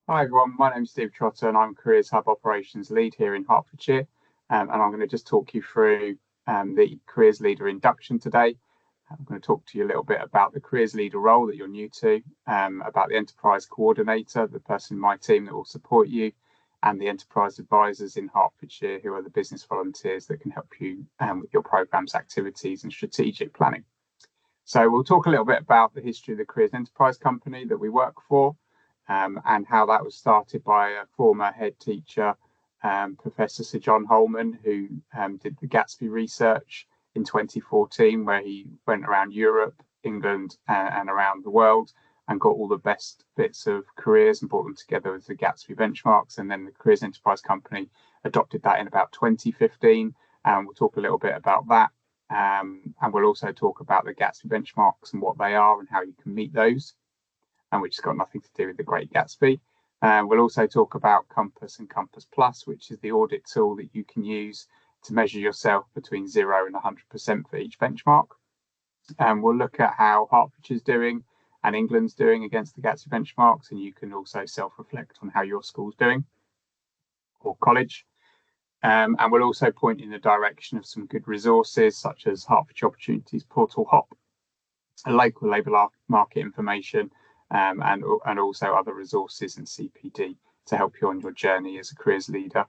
Hi everyone, my name is Steve Trotter and I'm Careers Hub Operations Lead here in Hertfordshire. And I'm going to just talk you through the Careers Leader induction today. I'm going to talk to you a little bit about the Careers Leader role that you're new to, about the Enterprise Coordinator, the person in my team that will support you, and the Enterprise Advisors in Hertfordshire, who are the business volunteers that can help you with your programmes, activities and strategic planning. So we'll talk a little bit about the history of the Careers Enterprise company that we work for, and how that was started by a former head teacher, Professor Sir John Holman, who did the Gatsby research in 2014, where he went around Europe, England, and around the world and got all the best bits of careers and brought them together with the Gatsby benchmarks. And then the Careers Enterprise company adopted that in about 2015. And we'll talk a little bit about that. And we'll also talk about the Gatsby benchmarks and what they are and how you can meet those, and which has got nothing to do with the Great Gatsby. We'll also talk about Compass and Compass Plus, which is the audit tool that you can use to measure yourself between 0 and 100% for each benchmark. And we'll look at how Hertfordshire's doing and England's doing against the Gatsby benchmarks, and you can also self-reflect on how your school's doing or college. And we'll also point in the direction of some good resources such as Hertfordshire Opportunities Portal HOP, a local labour market information, and also other resources and CPD to help you on your journey as a careers leader.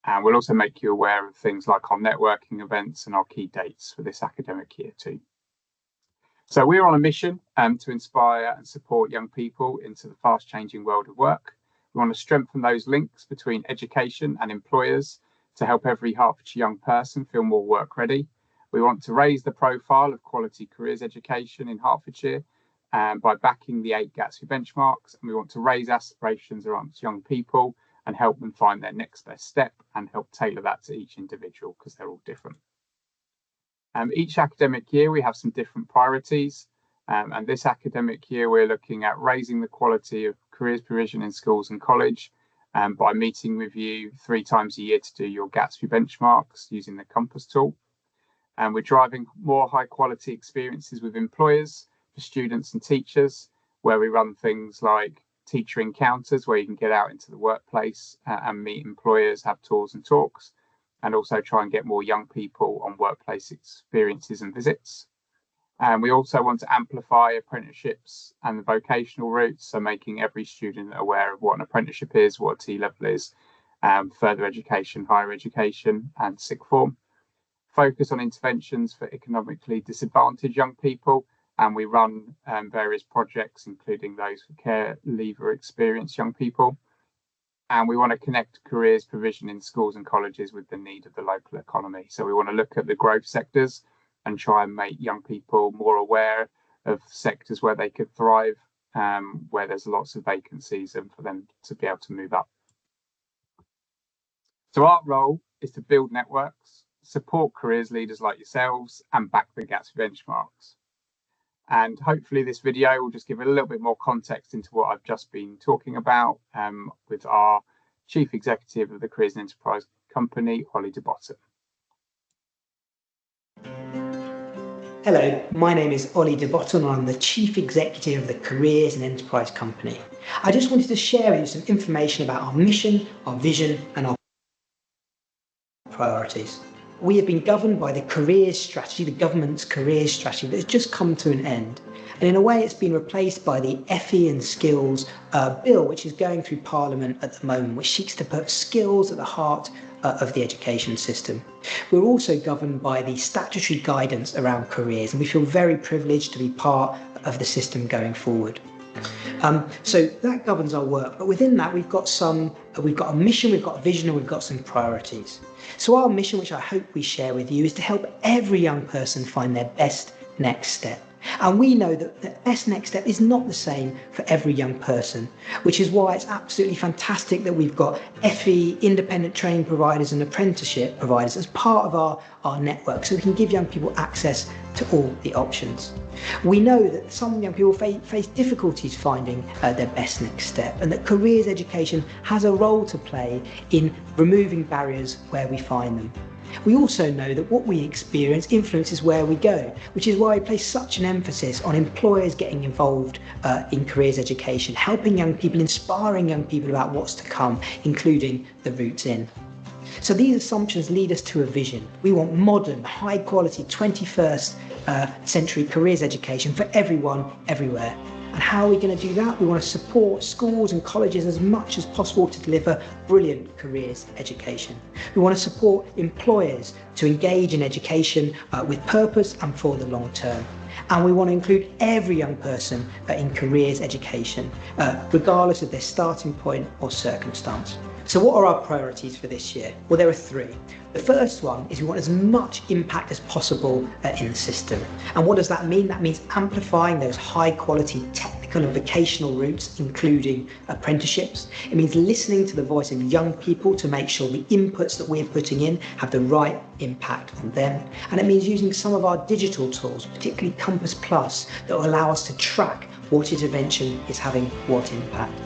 And we'll also make you aware of things like our networking events and our key dates for this academic year too. So we're on a mission to inspire and support young people into the fast-changing world of work. We want to strengthen those links between education and employers to help every Hertfordshire young person feel more work ready. We want to raise the profile of quality careers education in Hertfordshire by backing the 8 Gatsby benchmarks, and we want to raise aspirations amongst young people and help them find their next best step and help tailor that to each individual because they're all different. Each academic year we have some different priorities, and this academic year we're looking at raising the quality of careers provision in schools and college by meeting with you 3 times a year to do your Gatsby benchmarks using the Compass tool. And we're driving more high quality experiences with employers for students and teachers, where we run things like teacher encounters, where you can get out into the workplace and meet employers, have tours and talks, and also try and get more young people on workplace experiences and visits. And we also want to amplify apprenticeships and the vocational routes, so making every student aware of what an apprenticeship is, what a T-level is, further education, higher education, and sixth form. Focus on interventions for economically disadvantaged young people, and we run various projects, including those for care leaver experienced young people. And we want to connect careers provision in schools and colleges with the need of the local economy. So we want to look at the growth sectors and try and make young people more aware of sectors where they could thrive, where there's lots of vacancies, and for them to be able to move up. So our role is to build networks, support careers leaders like yourselves, and back the Gatsby benchmarks. And hopefully this video will just give a little bit more context into what I've just been talking about with our Chief Executive of the Careers and Enterprise Company, Ollie de Botton. Hello, my name is Ollie de Botton and I'm the Chief Executive of the Careers and Enterprise Company. I just wanted to share with you some information about our mission, our vision and our priorities. We have been governed by the careers strategy, the government's careers strategy that has just come to an end. And in a way it's been replaced by the FE and Skills bill, which is going through Parliament at the moment, which seeks to put skills at the heart of the education system. We're also governed by the statutory guidance around careers, and we feel very privileged to be part of the system going forward. So that governs our work, but within that we've got a mission, we've got a vision, and we've got some priorities. So our mission, which I hope we share with you, is to help every young person find their best next step. And we know that the best next step is not the same for every young person, which is why it's absolutely fantastic that we've got FE, independent training providers and apprenticeship providers as part of our network, so we can give young people access to all the options. We know that some young people face difficulties finding their best next step, and that careers education has a role to play in removing barriers where we find them. We also know that what we experience influences where we go, which is why we place such an emphasis on employers getting involved in careers education, helping young people, inspiring young people about what's to come, including the routes in. So these assumptions lead us to a vision. We want modern, high quality 21st century careers education for everyone, everywhere. And how are we going to do that? We want to support schools and colleges as much as possible to deliver brilliant careers education. We want to support employers to engage in education with purpose and for the long term. And we want to include every young person in careers education, regardless of their starting point or circumstance. So what are our priorities for this year? Well, there are three. The first one is we want as much impact as possible in the system. And what does that mean? That means amplifying those high quality technical and vocational routes, including apprenticeships. It means listening to the voice of young people to make sure the inputs that we're putting in have the right impact on them. And it means using some of our digital tools, particularly Compass Plus, that will allow us to track what intervention is having what impact.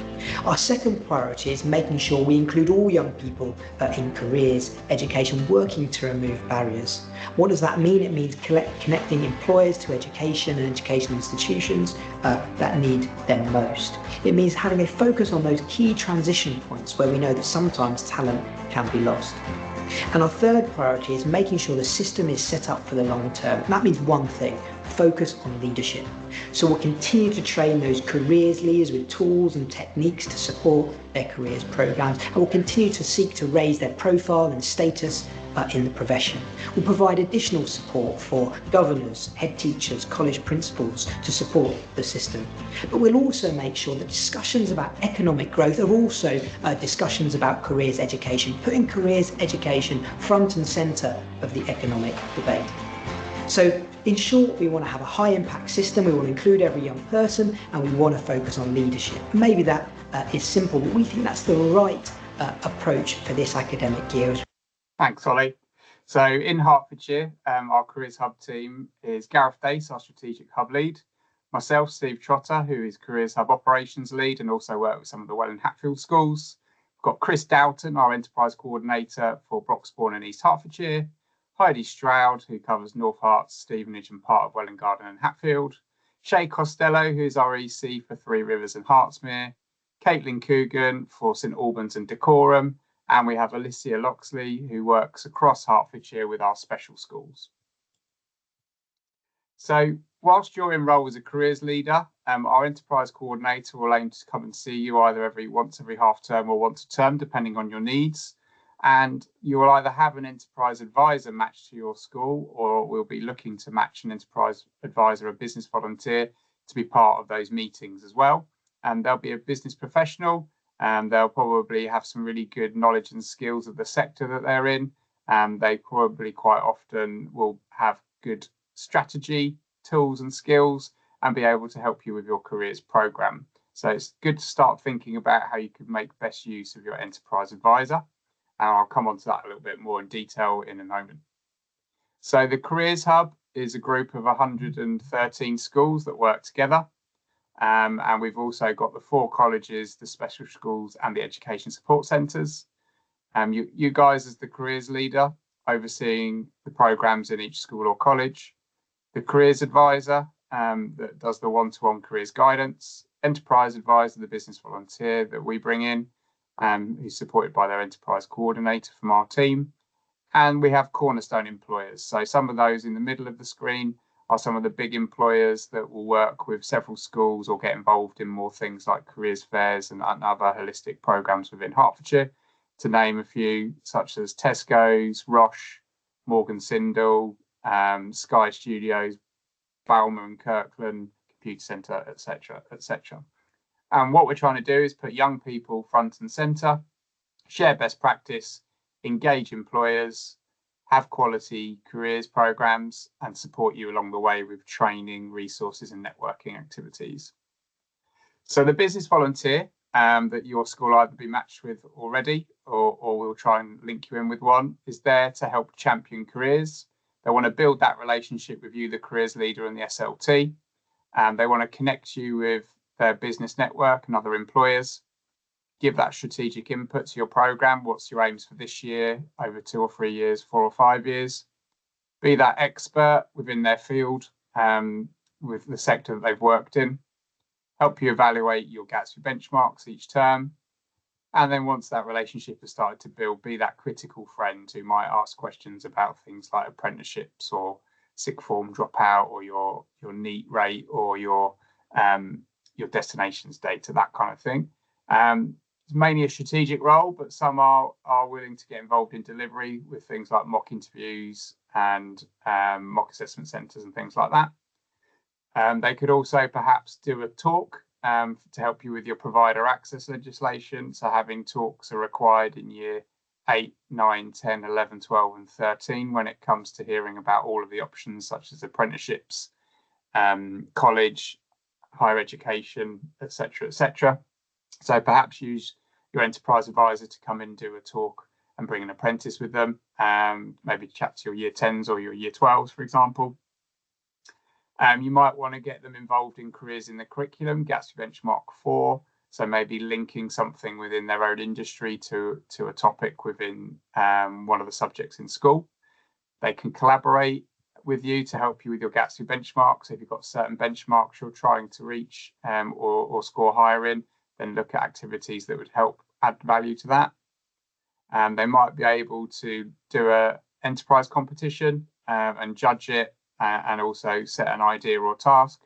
Our second priority is making sure we include all young people in careers education, working to remove barriers. What does that mean? It means connecting employers to education and educational institutions that need them most. It means having a focus on those key transition points where we know that sometimes talent can be lost. And our third priority is making sure the system is set up for the long term. And that means one thing: focus on leadership. So we'll continue to train those careers leaders with tools and techniques to support their careers programs, and we'll continue to seek to raise their profile and status in the profession. We'll provide additional support for governors, head teachers, college principals to support the system. But we'll also make sure that discussions about economic growth are also discussions about careers education, putting careers education front and centre of the economic debate. So in short, we want to have a high impact system, we want to include every young person, and we want to focus on leadership. Maybe that is simple, but we think that's the right approach for this academic year. Thanks, Ollie. So in Hertfordshire, our Careers Hub team is Gareth Dace, our Strategic Hub Lead, myself, Steve Trotter, who is Careers Hub Operations Lead and also work with some of the Welwyn Hatfield schools. We've got Chris Doughton, our Enterprise Coordinator for Broxbourne and East Hertfordshire, Heidi Stroud, who covers North Herts, Stevenage and part of Welwyn Garden and Hatfield, Shay Costello, who is our EC for Three Rivers and Hertsmere, Caitlin Coogan for St Albans and Dacorum, and we have Alicia Loxley, who works across Hertfordshire with our special schools. So whilst you're in role as a careers leader, our enterprise coordinator will aim to come and see you either once every half term or once a term, depending on your needs. And you will either have an enterprise advisor matched to your school, or we'll be looking to match an enterprise advisor, a business volunteer, to be part of those meetings as well. And they'll be a business professional, and they'll probably have some really good knowledge and skills of the sector that they're in. They probably quite often will have good strategy, tools and skills, and be able to help you with your careers program. So it's good to start thinking about how you could make best use of your enterprise advisor. And I'll come on to that a little bit more in detail in a moment. So the Careers Hub is a group of 113 schools that work together. And we've also got the 4 colleges, the special schools and the education support centres. You guys as the careers leader overseeing the programmes in each school or college, the careers advisor that does the one-to-one careers guidance, enterprise advisor, the business volunteer that we bring in, who's supported by their enterprise coordinator from our team. And we have cornerstone employers. So some of those in the middle of the screen are some of the big employers that will work with several schools or get involved in more things like careers fairs and other holistic programs within Hertfordshire, to name a few, such as Tesco's, Roche, Morgan Sindall, Sky Studios, Balmer and Kirkland, Computer Centre, etc., etc. And what we're trying to do is put young people front and centre, share best practice, engage employers, have quality careers programs, and support you along the way with training, resources and networking activities. So the business volunteer that your school either be matched with already or we'll try and link you in with one is there to help champion careers. They want to build that relationship with you, the careers leader and the SLT. They want to connect you with their business network and other employers. give that strategic input to your program. What's your aims for this year, over 2 or 3 years, 4 or 5 years? Be that expert within their field, with the sector that they've worked in. Help you evaluate your Gatsby benchmarks each term. And then once that relationship has started to build, be that critical friend who might ask questions about things like apprenticeships or sixth form dropout, or your NEET rate, or your destinations data, that kind of thing. It's mainly a strategic role, but some are willing to get involved in delivery with things like mock interviews and mock assessment centres and things like that. They could also perhaps do a talk to help you with your provider access legislation. So having talks are required in year 8, 9, 10, 11, 12 and 13 when it comes to hearing about all of the options such as apprenticeships, college, higher education, etc., etc. So perhaps use your enterprise advisor to come in and do a talk and bring an apprentice with them, maybe chat to your year 10s or your year 12s, for example. You might want to get them involved in careers in the curriculum, Gatsby Benchmark 4, so maybe linking something within their own industry to a topic within one of the subjects in school. They can collaborate with you to help you with your Gatsby benchmarks. If you've got certain benchmarks you're trying to reach or score higher in, then look at activities that would help add value to that. They might be able to do an enterprise competition and judge it, and also set an idea or task.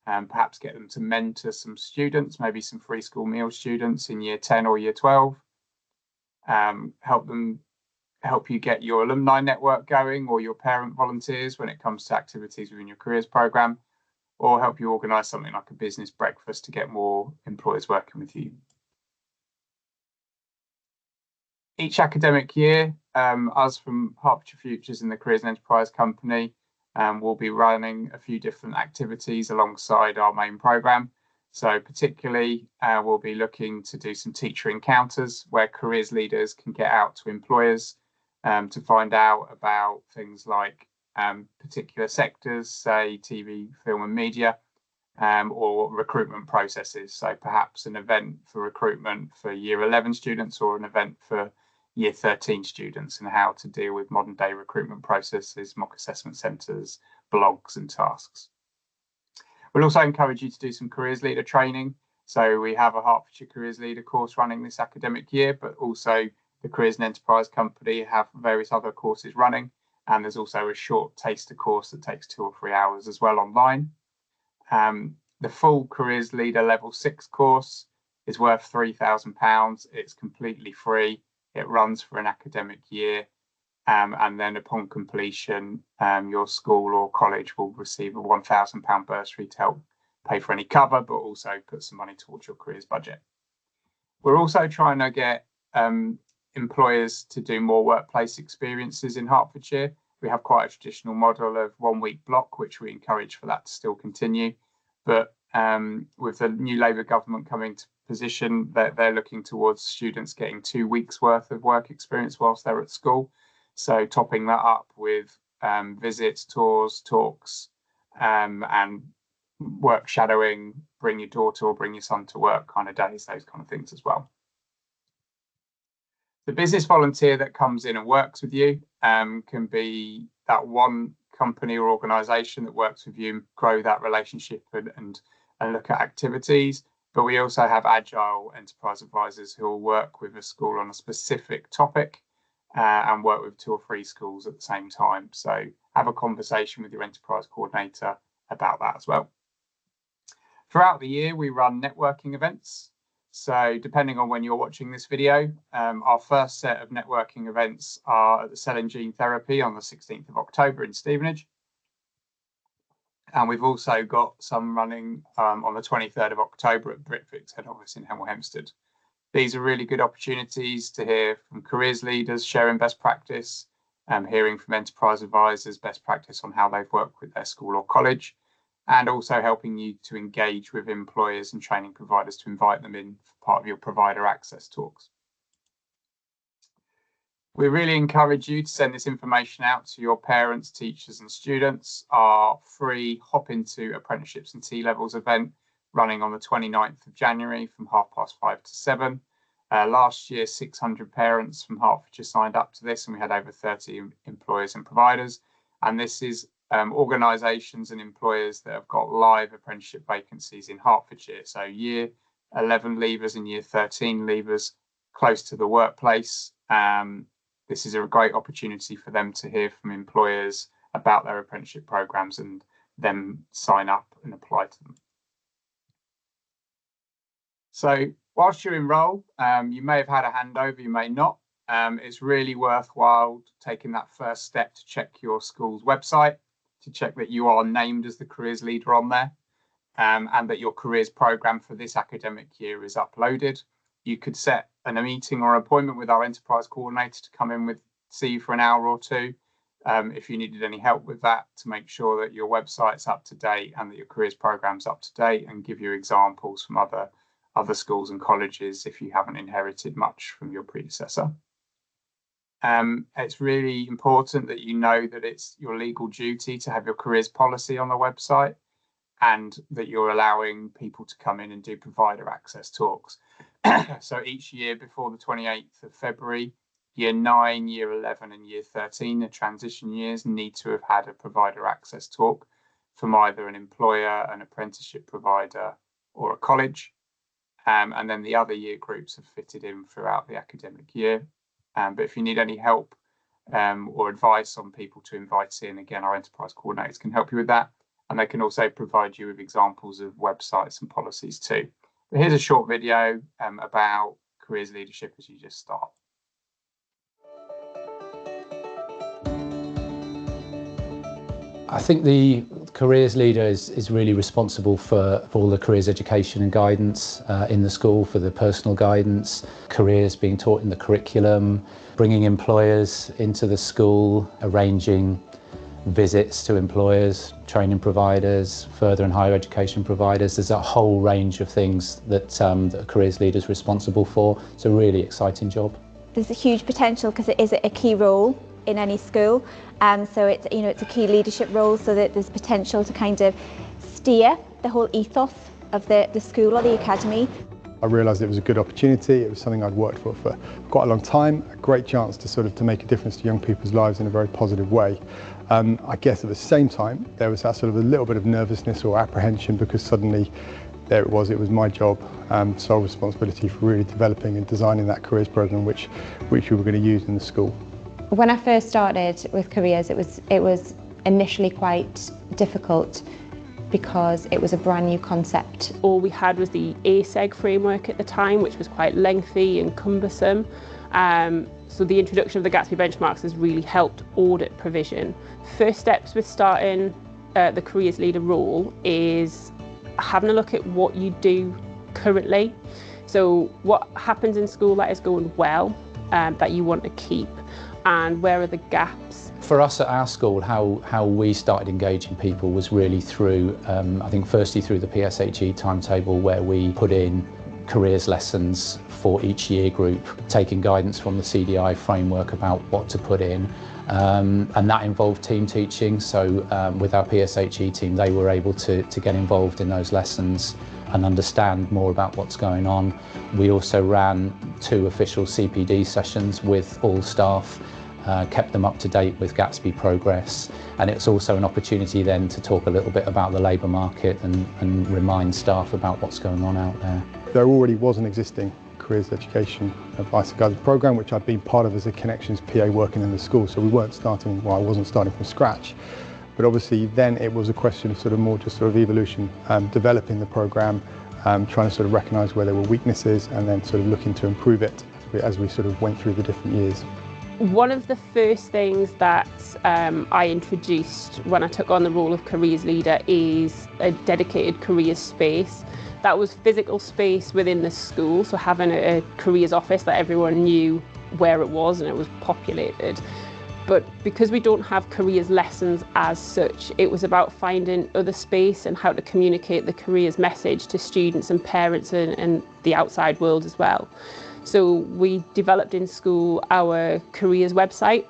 Perhaps get them to mentor some students, maybe some free school meal students in year 10 or year 12. Help you get your alumni network going, or your parent volunteers when it comes to activities within your careers program, or help you organise something like a business breakfast to get more employers working with you. Each academic year, us from Hertfordshire Futures and the Careers and Enterprise Company we'll be running a few different activities alongside our main programme. So particularly, we'll be looking to do some teacher encounters where careers leaders can get out to employers to find out about things like particular sectors, say TV, film and media, or recruitment processes. So perhaps an event for recruitment for year 11 students, or an event for year 13 students, and how to deal with modern day recruitment processes, mock assessment centres, blogs and tasks. We'll also encourage you to do some careers leader training. So we have a Hertfordshire Careers Leader course running this academic year, but also the Careers and Enterprise Company have various other courses running. And there's also a short taster course that takes 2 or 3 hours as well online. The full Careers Leader Level 6 course is worth £3,000. It's completely free. It runs for an academic year, and then upon completion, your school or college will receive a £1,000 bursary to help pay for any cover, but also put some money towards your careers budget. We're also trying to get employers to do more workplace experiences in Hertfordshire. We have quite a traditional model of 1 week block, which we encourage for that to still continue. But with the new Labour government coming to position, that they're looking towards students getting 2 weeks worth of work experience whilst they're at school. So topping that up with visits, tours, talks, and work shadowing, bring your daughter or bring your son to work kind of days, those kind of things as well. The business volunteer that comes in and works with you can be that one company or organisation that works with you and grow that relationship and look at activities. But we also have agile enterprise advisors who will work with a school on a specific topic and work with 2 or 3 schools at the same time. So have a conversation with your enterprise coordinator about that as well. Throughout the year, we run networking events. So depending on when you're watching this video, our first set of networking events are at the Cell and Gene Therapy on the 16th of October in Stevenage. And we've also got some running on the 23rd of October at Britvic head office in Hemel Hempstead. These are really good opportunities to hear from careers leaders sharing best practice, hearing from enterprise advisors best practice on how they've worked with their school or college, and also helping you to engage with employers and training providers to invite them in for part of your provider access talks. We really encourage you to send this information out to your parents, teachers and students. Our free Hop Into Apprenticeships and T-Levels event running on the 29th of January from 5:30 to 7. Last year, 600 parents from Hertfordshire signed up to this, and we had over 30 employers and providers. And this is organisations and employers that have got live apprenticeship vacancies in Hertfordshire. So year 11 leavers and year 13 leavers close to the workplace. This is a great opportunity for them to hear from employers about their apprenticeship programmes and then sign up and apply to them. So whilst you're enrolled, you may have had a handover, you may not. It's really worthwhile taking that first step to check your school's website, to check that you are named as the careers leader on there, and that your careers programme for this academic year is uploaded. You could set a meeting or an appointment with our enterprise coordinator to come in see you for an hour or two if you needed any help with that, to make sure that your website's up to date and that your careers programme's up to date, and give you examples from other schools and colleges if you haven't inherited much from your predecessor. It's really important that you know that it's your legal duty to have your careers policy on the website, and that you're allowing people to come in and do provider access talks. So each year before the 28th of February, year 9, year 11 and year 13, the transition years, need to have had a provider access talk from either an employer, an apprenticeship provider or a college. And then the other year groups have fitted in throughout the academic year. But if you need any help or advice on people to invite in, again, our enterprise coordinators can help you with that. And they can also provide you with examples of websites and policies too. But here's a short video about careers leadership as you just start. I think the careers leader is really responsible for all the careers education and guidance in the school, for the personal guidance, careers being taught in the curriculum, bringing employers into the school, arranging visits to employers, training providers, further and higher education providers. There's a whole range of things that a careers leader is responsible for. It's a really exciting job. There's a huge potential because it is a key role in any school, so it's a key leadership role, so that there's potential to kind of steer the whole ethos of the school or the academy. I realised it was a good opportunity. It was something I'd worked for quite a long time, a great chance to make a difference to young people's lives in a very positive way. I guess at the same time there was that sort of a little bit of nervousness or apprehension, because suddenly there it was my job, sole responsibility for really developing and designing that careers programme which we were going to use in the school. When I first started with careers, it was initially quite difficult because it was a brand new concept. All we had was the ASEG framework at the time, which was quite lengthy and cumbersome. So the introduction of the Gatsby benchmarks has really helped audit provision. First steps with starting the careers leader role is having a look at what you do currently. So what happens in school that is going well, that you want to keep, and where are the gaps? For us at our school, how we started engaging people was really through, I think firstly through the PSHE timetable, where we put in careers lessons for each year group, taking guidance from the CDI framework about what to put in. And that involved team teaching, so with our PSHE team they were able to get involved in those lessons and understand more about what's going on. We also ran 2 official CPD sessions with all staff, kept them up to date with Gatsby progress, and it's also an opportunity then to talk a little bit about the labour market and remind staff about what's going on out there. There already was an existing careers education advice and guidance programme which I'd been part of as a Connections PA working in the school, so I wasn't starting from scratch. But obviously then it was a question of more evolution, developing the programme, trying to recognise where there were weaknesses and then looking to improve it as we went through the different years. One of the first things that I introduced when I took on the role of careers leader is a dedicated careers space. That was physical space within the school, so having a careers office that everyone knew where it was and it was populated. But because we don't have careers lessons as such, it was about finding other space and how to communicate the careers message to students and parents and the outside world as well. So we developed in school our careers website,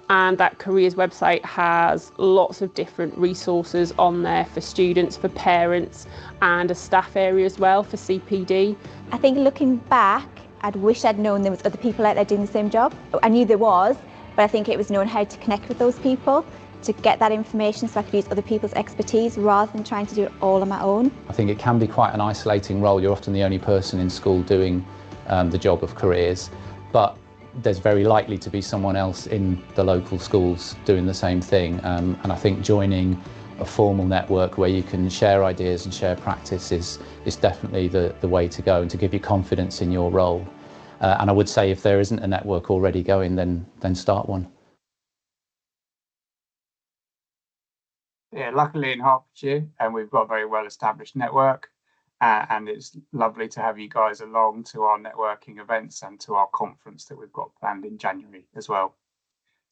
and that careers website has lots of different resources on there for students, for parents, and a staff area as well for CPD. I think looking back, I'd wish I'd known there was other people out there doing the same job. I knew there was, but I think it was knowing how to connect with those people to get that information so I could use other people's expertise rather than trying to do it all on my own. I think it can be quite an isolating role. You're often the only person in school doing the job of careers, but there's very likely to be someone else in the local schools doing the same thing. And I think joining a formal network where you can share ideas and share practice is definitely the way to go, and to give you confidence in your role. And I would say if there isn't a network already going, then start one. Yeah, luckily in Hertfordshire, and we've got a very well established network, and it's lovely to have you guys along to our networking events and to our conference that we've got planned in January as well.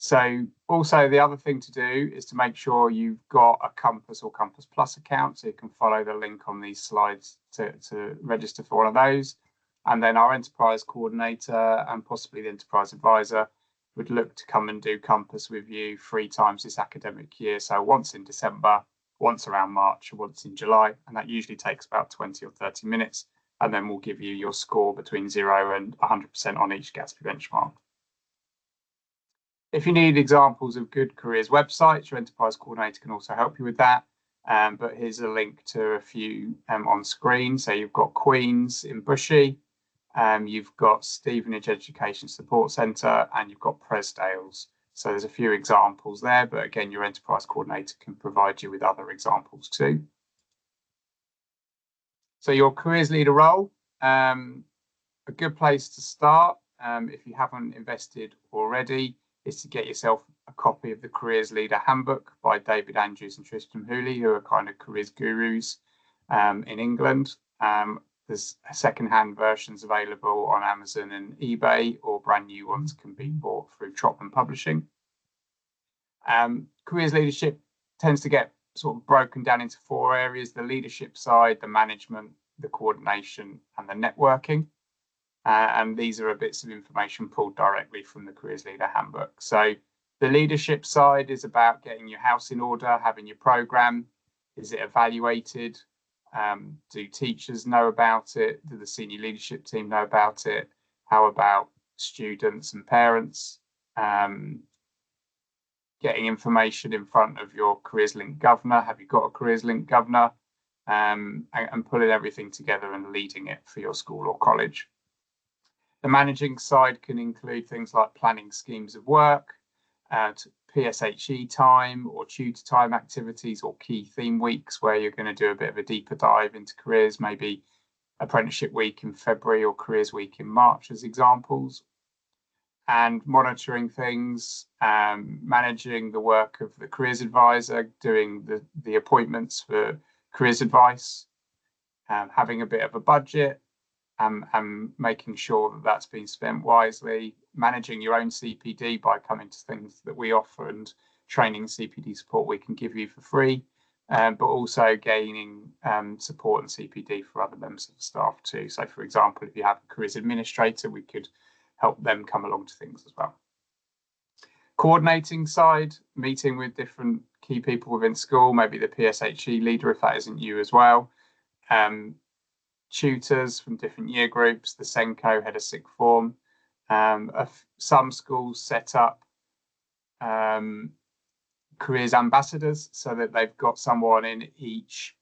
So also the other thing to do is to make sure you've got a Compass or Compass Plus account, so you can follow the link on these slides to register for one of those. And then our enterprise coordinator and possibly the enterprise advisor would look to come and do Compass with you 3 times this academic year. So once in December, once around March, and once in July. And that usually takes about 20 or 30 minutes. And then we'll give you your score between 0 and 100% on each Gatsby benchmark. If you need examples of good careers websites, your enterprise coordinator can also help you with that. But here's a link to a few on screen. So you've got Queen's in Bushy, you've got Stevenage Education Support Centre, and you've got Presdale's. So there's a few examples there, but again, your enterprise coordinator can provide you with other examples too. So your careers leader role, a good place to start, if you haven't invested already, is to get yourself a copy of the Careers Leader Handbook by David Andrews and Tristram Hooley, who are kind of careers gurus in England. There's second-hand versions available on Amazon and eBay, or brand new ones can be bought through Trotman Publishing. Careers leadership tends to get sort of broken down into 4 areas: the leadership side, the management, the coordination, and the networking. And these are bits of information pulled directly from the Careers Leader Handbook. So the leadership side is about getting your house in order, having your program. Is it evaluated? Do teachers know about it? Do the senior leadership team know about it? How about students and parents? Getting information in front of your Careers Link governor. Have you got a Careers Link governor? And pulling everything together and leading it for your school or college. The managing side can include things like planning schemes of work, PSHE time or tutor time activities, or key theme weeks where you're going to do a bit of a deeper dive into careers, maybe apprenticeship week in February or careers week in March as examples. And monitoring things, managing the work of the careers advisor, doing the appointments for careers advice, having a bit of a budget, and making sure that that's been spent wisely, managing your own CPD by coming to things that we offer and training CPD support we can give you for free, but also gaining support and CPD for other members of the staff too. So for example, if you have a careers administrator, we could help them come along to things as well. Coordinating side, meeting with different key people within school, maybe the PSHE leader if that isn't you as well. Tutors from different year groups, the Senko head of sixth form. Some schools set up careers ambassadors so that they've got someone in each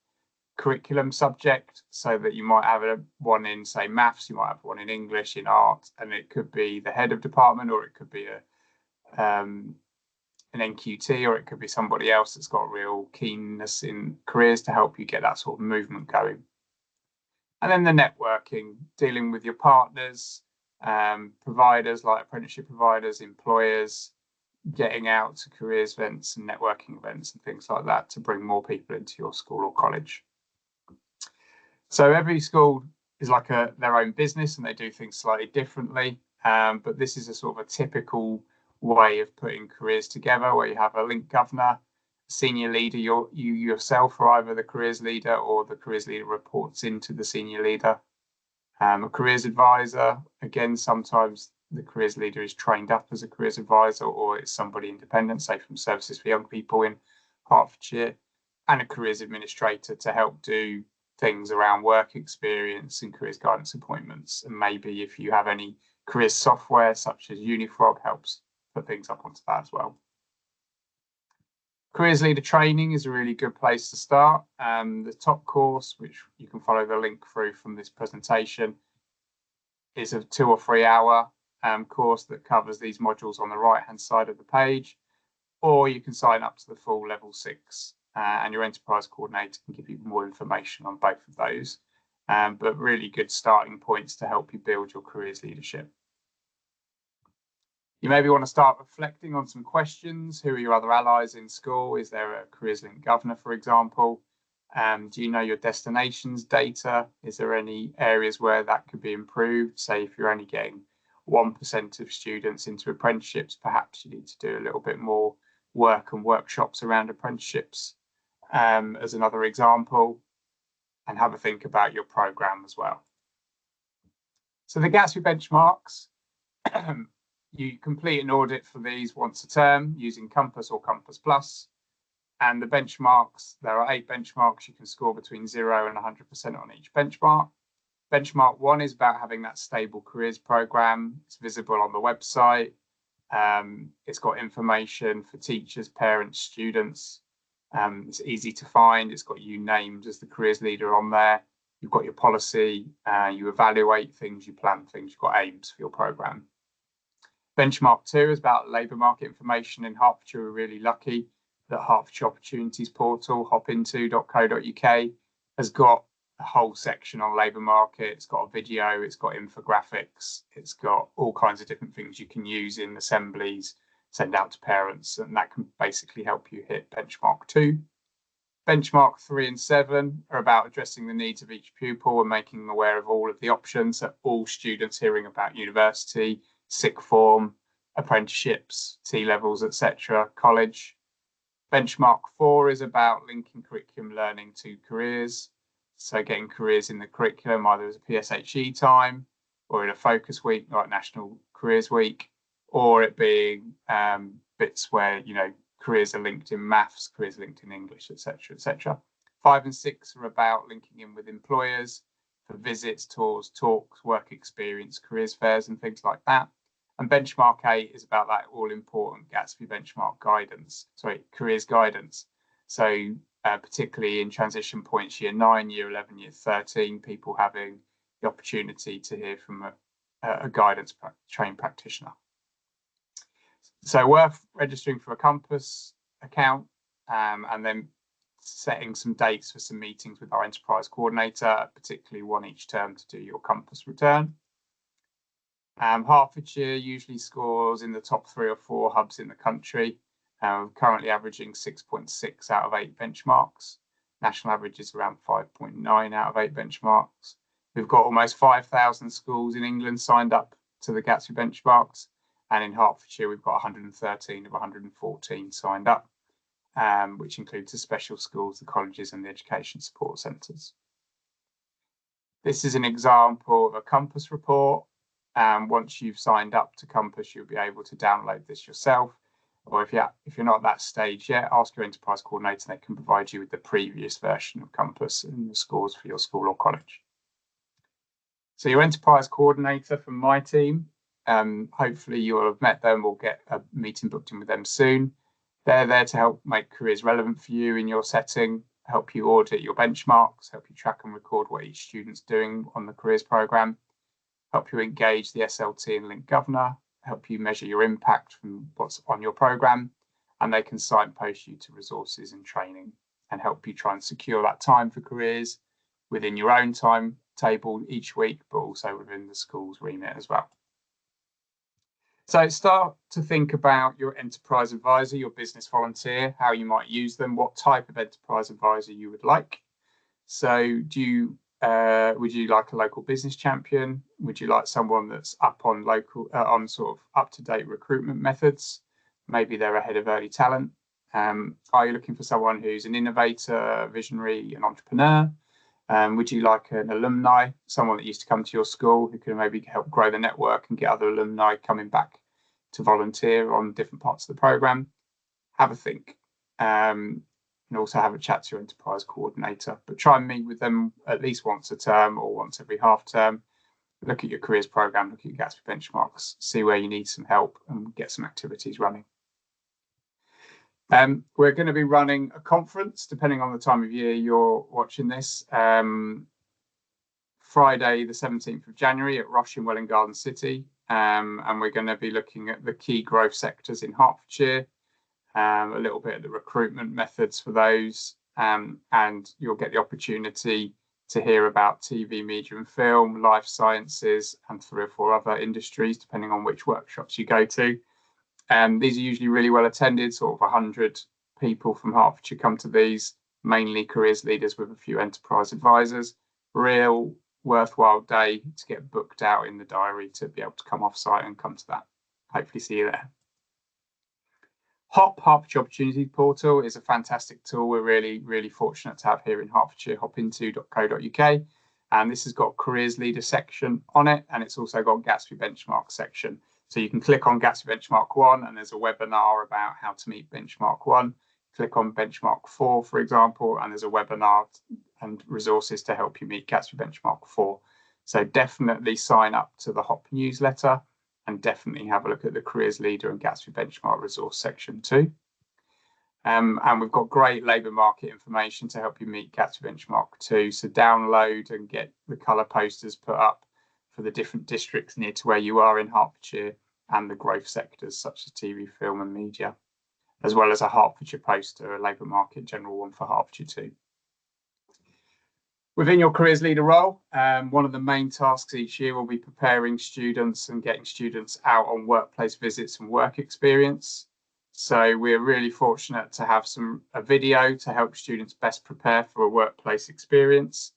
curriculum subject, so that you might have one in, say, maths, you might have one in English, in art, and it could be the head of department, or it could be an NQT, or it could be somebody else that's got real keenness in careers to help you get that sort of movement going. And then the networking, dealing with your partners, providers like apprenticeship providers, employers, getting out to careers events and networking events and things like that to bring more people into your school or college. So every school is like their own business and they do things slightly differently. But this is a sort of a typical way of putting careers together, where you have a link governor, senior leader, you yourself are either the careers leader or the careers leader reports into the senior leader. A careers advisor, again, sometimes the careers leader is trained up as a careers advisor, or it's somebody independent, say from Services for Young People in Hertfordshire, and a careers administrator to help do things around work experience and careers guidance appointments. And maybe if you have any careers software such as Unifrog, helps put things up onto that as well. Careers Leader training is a really good place to start. The top course, which you can follow the link through from this presentation, is a 2 or 3 hour course that covers these modules on the right hand side of the page, or you can sign up to the full level 6 and your enterprise coordinator can give you more information on both of those, but really good starting points to help you build your careers leadership. You maybe want to start reflecting on some questions. Who are your other allies in school? Is there a Careers Link governor, for example? Do you know your destinations data? Is there any areas where that could be improved? Say if you're only getting 1% of students into apprenticeships, perhaps you need to do a little bit more work and workshops around apprenticeships, as another example, and have a think about your program as well. So the Gatsby benchmarks, you complete an audit for these once a term using Compass or Compass Plus. And the benchmarks, there are 8 benchmarks. You can score between 0 and 100% on each benchmark. Benchmark 1 is about having that stable careers program. It's visible on the website. It's got information for teachers, parents, students. It's easy to find. It's got you named as the careers leader on there. You've got your policy. You evaluate things, you plan things, you've got aims for your program. Benchmark 2 is about labour market information. In Hertfordshire, we're really lucky that Hertfordshire Opportunities Portal, hopinto.co.uk, has got a whole section on labour market. It's got a video, it's got infographics, it's got all kinds of different things you can use in assemblies, send out to parents, and that can basically help you hit benchmark 2. Benchmark 3 and 7 are about addressing the needs of each pupil and making them aware of all of the options, so all students hearing about university, sixth form, apprenticeships, T-levels, etc., college. Benchmark 4 is about linking curriculum learning to careers, so getting careers in the curriculum either as a PSHE time or in a focus week like National Careers Week, or it being bits where, you know, careers are linked in maths, careers are linked in English, etc., etc. 5 and 6 are about linking in with employers for visits, tours, talks, work experience, careers fairs and things like that. And benchmark 8 is about that all-important Gatsby benchmark guidance, careers guidance. So particularly in transition points, year 9, year 11, year 13, people having the opportunity to hear from a guidance trained practitioner. So worth registering for a Compass account and then setting some dates for some meetings with our enterprise coordinator, particularly one each term to do your Compass return. Hertfordshire usually scores in the top 3 or 4 hubs in the country, currently averaging 6.6 out of 8 benchmarks. National average is around 5.9 out of 8 benchmarks. We've got almost 5,000 schools in England signed up to the Gatsby benchmarks, and in Hertfordshire we've got 113 of 114 signed up, which includes the special schools, the colleges and the education support centres. This is an example of a Compass report. Once you've signed up to Compass, you'll be able to download this yourself, or if you're not at that stage yet, ask your enterprise coordinator and they can provide you with the previous version of Compass and the scores for your school or college. So your enterprise coordinator from my team, hopefully you'll have met them or get a meeting booked in with them soon. They're there to help make careers relevant for you in your setting, help you audit your benchmarks, help you track and record what each student's doing on the careers programme, help you engage the SLT and Link Governor, help you measure your impact from what's on your programme, and they can signpost you to resources and training and help you try and secure that time for careers within your own timetable each week, but also within the school's remit as well. So start to think about your enterprise advisor, your business volunteer, how you might use them, what type of enterprise advisor you would like. So would you like a local business champion? Would you like someone that's up on on sort of up-to-date recruitment methods? Maybe they're ahead of early talent. Are you looking for someone who's an innovator, visionary, an entrepreneur? Would you like an alumni, someone that used to come to your school who can maybe help grow the network and get other alumni coming back to volunteer on different parts of the programme? Have a think. and also have a chat to your enterprise coordinator. But try and meet with them at least once a term or once every half term. Look at your careers program, look at your Gatsby benchmarks, see where you need some help and get some activities running. We're going to be running a conference, depending on the time of year you're watching this, Friday the 17th of January at Roche in Welwyn Garden City, and we're going to be looking at the key growth sectors in Hertfordshire, a little bit of the recruitment methods for those, and you'll get the opportunity to hear about TV, media and film, life sciences, and 3 or 4 other industries, depending on which workshops you go to. These are usually really well attended, sort of 100 people from Hertfordshire come to these, mainly careers leaders with a few enterprise advisors. Real worthwhile day to get booked out in the diary to be able to come off site and come to that. Hopefully see you there. Hertfordshire Opportunity Portal is a fantastic tool we're really fortunate to have here in Hertfordshire, hopinto.co.uk. And this has got a careers leader section on it, and it's also got Gatsby benchmark section. So you can click on Gatsby benchmark 1 and there's a webinar about how to meet benchmark 1. Click on benchmark 4, for example, and there's a webinar and resources to help you meet Gatsby benchmark 4. So definitely sign up to the HOP newsletter and definitely have a look at the careers leader and Gatsby benchmark resource section too. And we've got great labour market information to help you meet Gatsby benchmark 2. So download and get the colour posters put up for the different districts near to where you are in Hertfordshire and the growth sectors such as TV, film and media, as well as a Hertfordshire poster, a labour market general one for Hertfordshire too. Within your careers leader role, one of the main tasks each year will be preparing students and getting students out on workplace visits and work experience. So we're really fortunate to have a video to help students best prepare for a workplace experience,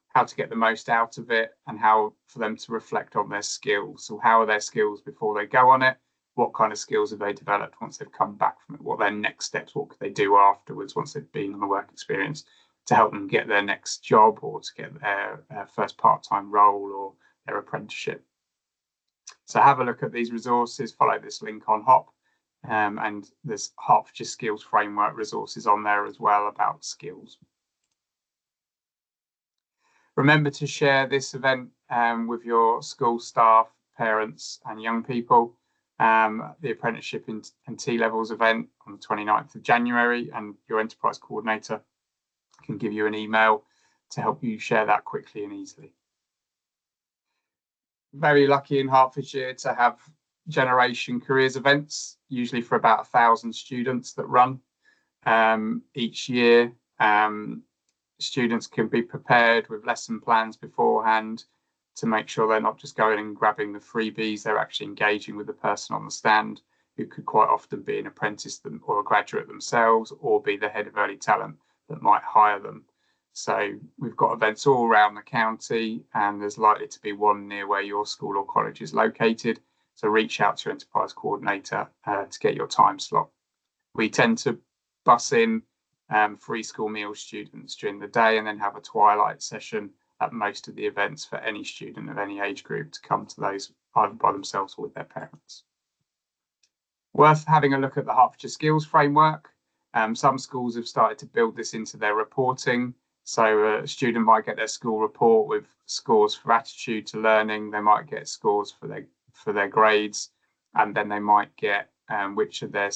how to get the most out of it, and how for them to reflect on their skills. So how are their skills before they go on it? What kind of skills have they developed once they've come back from it? What are their next steps? What could they do afterwards once they've been on the work experience to help them get their next job or to get their first part-time role or their apprenticeship? So have a look at these resources, follow this link on HOP, and there's Hertfordshire Skills Framework resources on there as well about skills. Remember to share this event with your school staff, parents and young people. The apprenticeship and T-levels event on the 29th of January, and your enterprise coordinator can give you an email to help you share that quickly and easily. Very lucky in Hertfordshire to have generation careers events, usually for about 1,000 students that run each year. Students can be prepared with lesson plans beforehand to make sure they're not just going and grabbing the freebies, they're actually engaging with the person on the stand, who could quite often be an apprentice or a graduate themselves, or be the head of early talent that might hire them. So we've got events all around the county, and there's likely to be one near where your school or college is located. So reach out to your enterprise coordinator to get your time slot. We tend to bus in free school meal students during the day and then have a twilight session at most of the events for any student of any age group to come to those either by themselves or with their parents. Worth having a look at the Hertfordshire Skills Framework. Some schools have started to build this into their reporting. So a student might get their school report with scores for attitude to learning. They might get scores for their grades, and then they might get which of their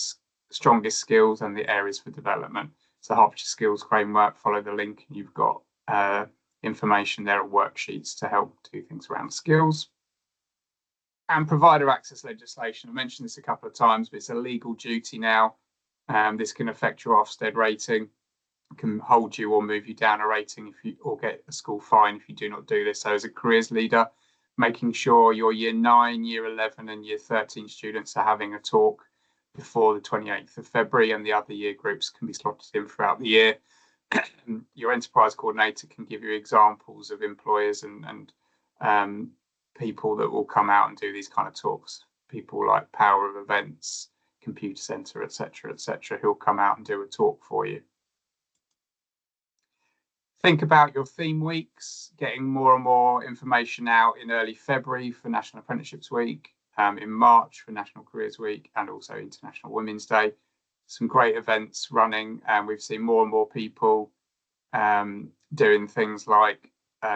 strongest skills and the areas for development. So Hertfordshire Skills Framework, follow the link and you've got information there at worksheets to help do things around skills. And provider access legislation. I mentioned this a couple of times, but it's a legal duty now. This can affect your Ofsted rating, can hold you or move you down a rating or get a school fine if you do not do this. So as a careers leader, making sure your year 9, year 11 and year 13 students are having a talk before the 28th of February, and the other year groups can be slotted in throughout the year. Your enterprise coordinator can give you examples of employers and people that will come out and do these kind of talks. People like Power of Events, Computer Centre, etc., who'll come out and do a talk for you. Think about your theme weeks, getting more and more information out in early February for National Apprenticeships Week, in March for National Careers Week, and also International Women's Day. some great events running, and we've seen more and more people doing things like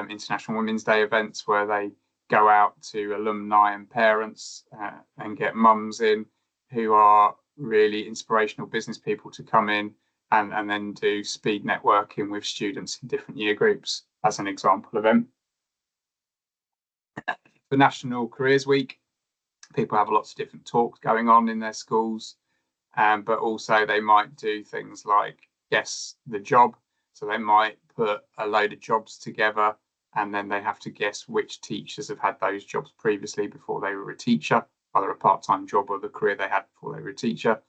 International Women's Day events where they go out to alumni and parents and get mums in who are really inspirational business people to come in and then do speed networking with students in different year groups as an example event. For National Careers Week, people have lots of different talks going on in their schools, but also they might do things like guess the job. So they might put a load of jobs together and then they have to guess which teachers have had those jobs previously before they were a teacher, either a part-time job or the career they had before they were a teacher.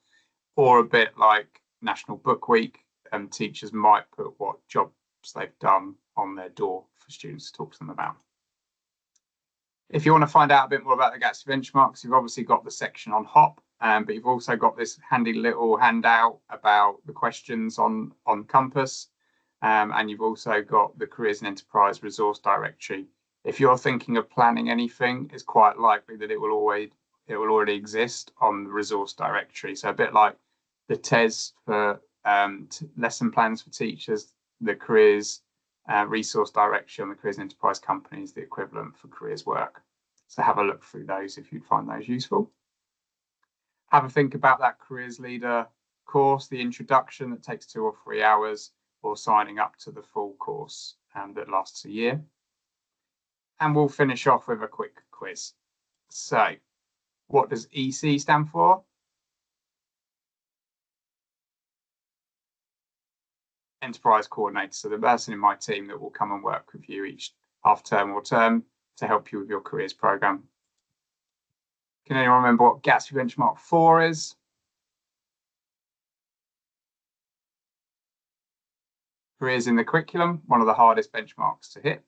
Or a bit like National Book Week, teachers might put what jobs they've done on their door for students to talk to them about. If you want to find out a bit more about the Gatsby benchmarks, you've obviously got the section on HOP, but you've also got this handy little handout about the questions on Compass, and you've also got the Careers and Enterprise Resource Directory. If you're thinking of planning anything, it's quite likely that it will already exist on the Resource Directory. So a bit like the TES for lesson plans for teachers, the Careers Resource Directory on the Careers and Enterprise Company is the equivalent for careers work. So have a look through those if you'd find those useful. Have a think about that Careers Leader course, the introduction that takes 2 or 3 hours, or signing up to the full course that lasts a year. And we'll finish off with a quick quiz. So what does EC stand for? Enterprise Coordinator. So the person in my team that will come and work with you each half term or term to help you with your careers program. Can anyone remember what Gatsby Benchmark 4 is? Careers in the curriculum, one of the hardest benchmarks to hit.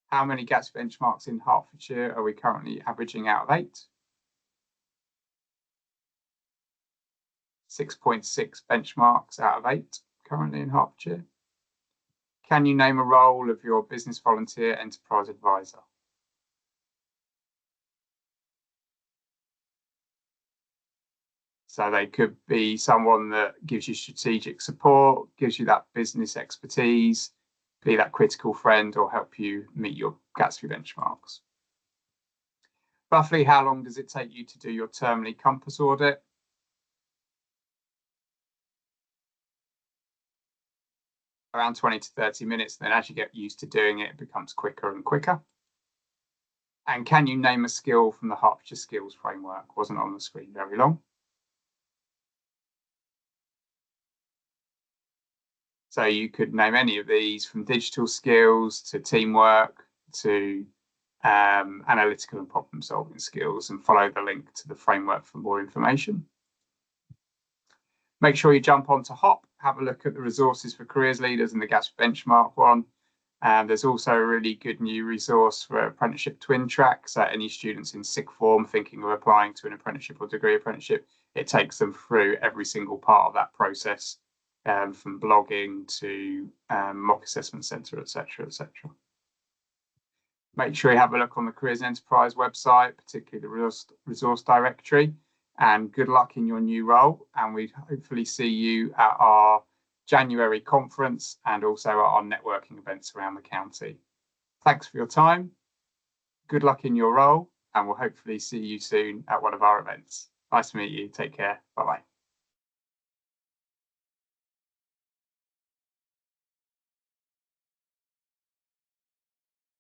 How many Gatsby benchmarks in Hertfordshire are we currently averaging out of 8? 6.6 benchmarks out of 8 currently in Hertfordshire. Can you name a role of your business volunteer enterprise advisor? So they could be someone that gives you strategic support, gives you that business expertise, be that critical friend, or help you meet your Gatsby benchmarks. Roughly how long does it take you to do your termly Compass audit? Around 20 to 30 minutes. Then as you get used to doing it, it becomes quicker and quicker. And can you name a skill from the Hertfordshire Skills Framework? Wasn't on the screen very long. So you could name any of these, from digital skills to teamwork to analytical and problem solving skills, and follow the link to the framework for more information. Make sure you jump onto HOP, have a look at the resources for careers leaders and the Gatsby benchmark one. There's also a really good new resource for apprenticeship twin track. So any students in sixth form thinking of applying to an apprenticeship or degree apprenticeship, it takes them through every single part of that process, from blogging to mock assessment centre, etc., etc. Make sure you have a look on the Careers and Enterprise website, particularly the resource directory, and good luck in your new role. And we hopefully see you at our January conference and also at our networking events around the county. Thanks for your time. Good luck in your role, and we'll hopefully see you soon at one of our events. Nice to meet you. Take care. Bye-bye.